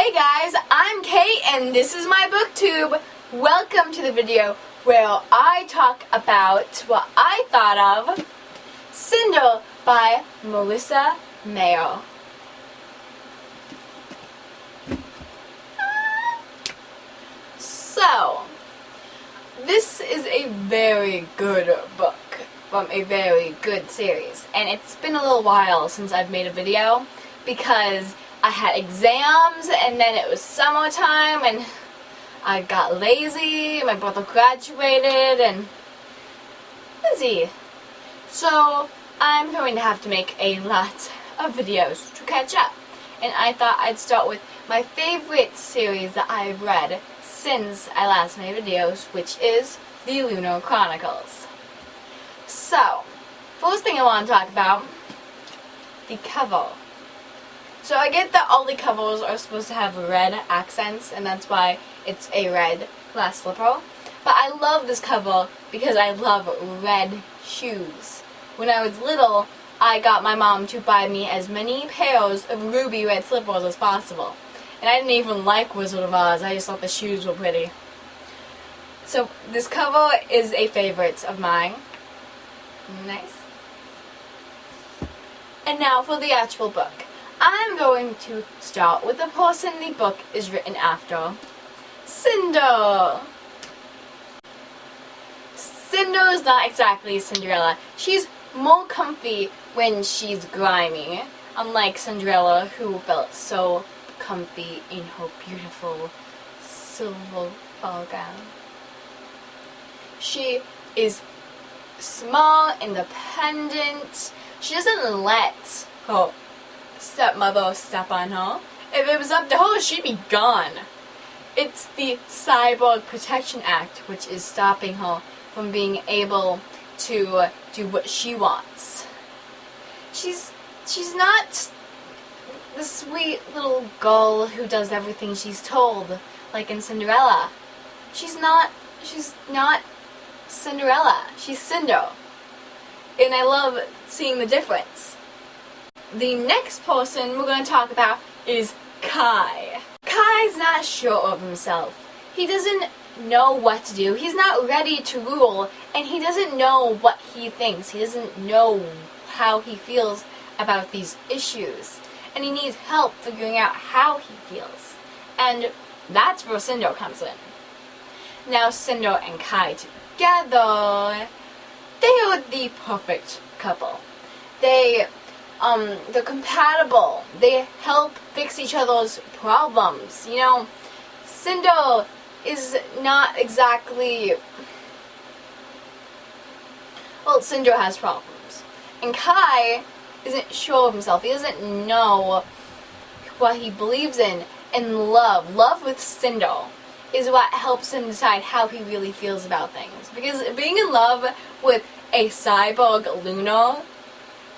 Hey guys, I'm Kate and this is my booktube. Welcome to the video where I talk about what I thought of Cinder by Marissa Mayer. So, this is a very good book from a very good series, and it's been a little while since I've made a video because I had exams and then it was summertime and I got lazy, my brother graduated and busy. So I'm going to have to make a lot of videos to catch up. And I thought I'd start with my favorite series that I've read since I last made videos, which is the Lunar Chronicles. So, first thing I want to talk about, the cover. So I get that all the covers are supposed to have red accents, and that's why it's a red glass slipper. But I love this cover because I love red shoes. When I was little, I got my mom to buy me as many pairs of ruby red slippers as possible. And I didn't even like Wizard of Oz, I just thought the shoes were pretty. So this cover is a favorite of mine. Nice. And now for the actual book. I'm going to start with the person the book is written after. Cinder! Cinder is not exactly Cinderella. She's more comfy when she's grimy, unlike Cinderella, who felt so comfy in her beautiful silver ball gown. She is small, independent. She doesn't let her stepmother step on her. If it was up to her, she'd be gone. It's the Cyborg Protection Act which is stopping her from being able to do what she wants. She's not the sweet little girl who does everything she's told, like in Cinderella. She's not Cinderella. She's Cinder. And I love seeing the difference. The next person we're going to talk about is Kai. Kai's not sure of himself. He doesn't know what to do. He's not ready to rule, and he doesn't know what he thinks. He doesn't know how he feels about these issues. And he needs help figuring out how he feels. And that's where Cinder comes in. Now Cinder and Kai together, they are the perfect couple. They're compatible. They help fix each other's problems. You know, Cinder is not exactly... Well, Cinder has problems. And Kai isn't sure of himself. He doesn't know what he believes in. And love with Cinder is what helps him decide how he really feels about things. Because being in love with a cyborg lunar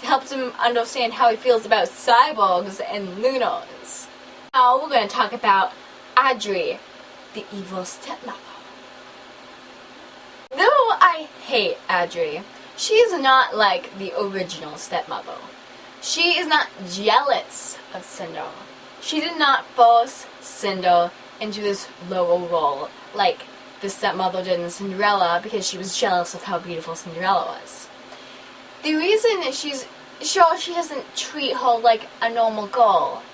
helps him understand how he feels about cyborgs and lunars. Now we're going to talk about Audrey, the evil stepmother. Though I hate Audrey, she is not like the original stepmother. She is not jealous of Cinder. She did not force Cinder into this lower role like the stepmother did in Cinderella because she was jealous of how beautiful Cinderella was. The reason she's sure she doesn't treat her like a normal girl.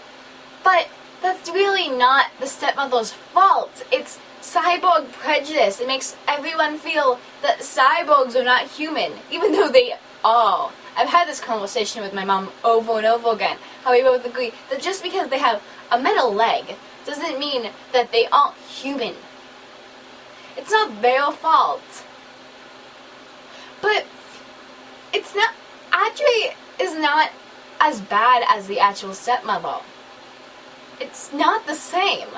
But that's really not the stepmother's fault. It's cyborg prejudice. It makes everyone feel that cyborgs are not human, even though they are. I've had this conversation with my mom over and over again, how we both agree that just because they have a metal leg doesn't mean that they aren't human. It's not their fault. But it's not... Audrey is not as bad as the actual stepmother. It's not the same.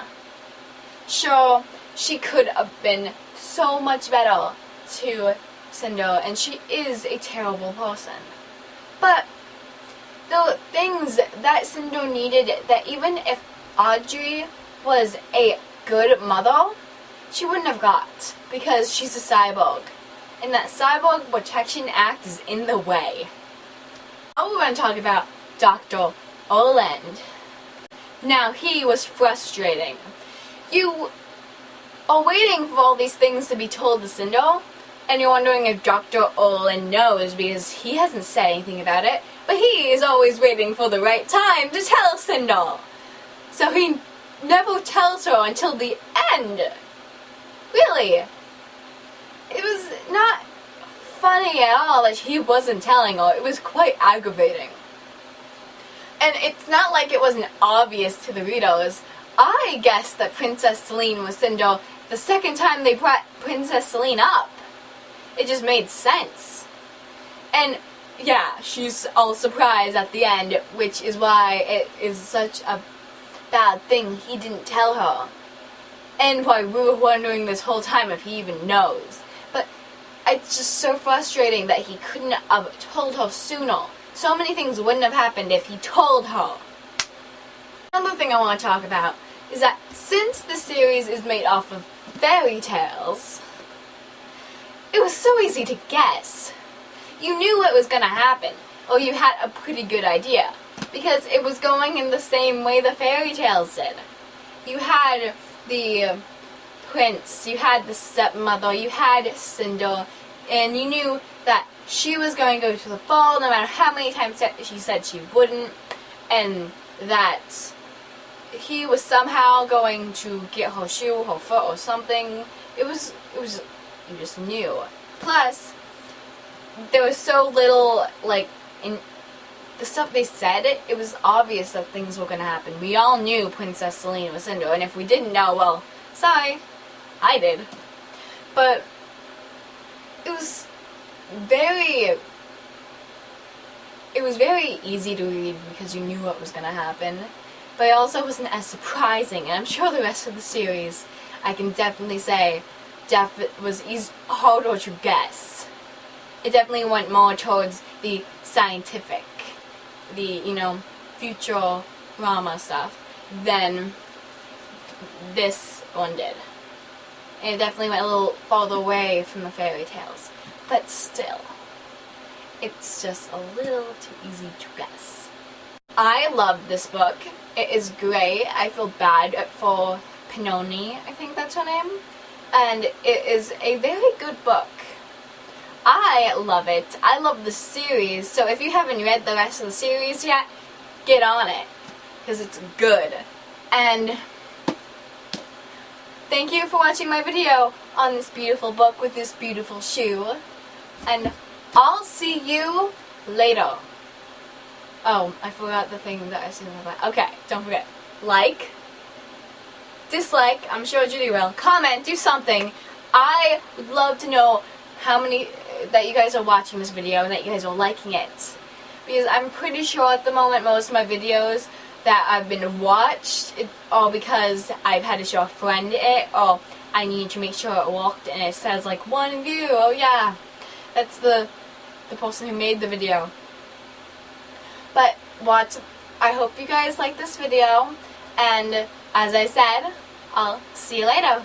Sure, she could have been so much better to Cinder, and she is a terrible person. But the things that Cinder needed, that even if Audrey was a good mother, she wouldn't have got, because she's a cyborg. And that Cyborg Protection Act is in the way. Now we're going to talk about Dr. Orland. Now he was frustrating. You are waiting for all these things to be told to Cinder, and you're wondering if Dr. Olin knows because he hasn't said anything about it, but he is always waiting for the right time to tell Cinder. So he never tells her until the end. Really. It was not funny at all that he wasn't telling her. It was quite aggravating. And it's not like it wasn't obvious to the readers. I guessed that Princess Celine was Cinder the second time they brought Princess Celine up. It just made sense. And yeah, she's all surprised at the end, which is why it is such a bad thing he didn't tell her. And why we were wondering this whole time if he even knows. But it's just so frustrating that he couldn't have told her sooner. So many things wouldn't have happened if he told her. Another thing I want to talk about is that since the series is made off of fairy tales, it was so easy to guess. You knew what was going to happen, or you had a pretty good idea, because it was going in the same way the fairy tales did. You had the prince, you had the stepmother, you had Cinder, and you knew that she was going to go to the ball no matter how many times she said she wouldn't, and that he was somehow going to get her shoe, her foot, or something. It was, you just knew. Plus, there was so little, like, in the stuff they said, it was obvious that things were going to happen. We all knew Princess Celine was Cinder, and if we didn't know, well, sorry, I did. But it was very easy to read because you knew what was going to happen. But it also wasn't as surprising, and I'm sure the rest of the series, I can definitely say, was harder to guess. It definitely went more towards the scientific, the, future drama stuff than this one did. And it definitely went a little farther away from the fairy tales. But still, it's just a little too easy to guess. I love this book. It is great. I feel bad for Pinoni, I think that's her name. And it is a very good book. I love it. I love the series, so if you haven't read the rest of the series yet, get on it, because it's good. And thank you for watching my video on this beautiful book with this beautiful shoe. And I'll see you later. Oh, I forgot the thing that I said about that. Okay, don't forget. Like, dislike, I'm sure Judy will. Comment, do something. I would love to know how many that you guys are watching this video and that you guys are liking it. Because I'm pretty sure at the moment most of my videos that I've been watched are because I've had to show a friend it, or I need to make sure it worked and it says like 1 view. Oh yeah, that's the person who made the video. But I hope you guys like this video, and as I said, I'll see you later.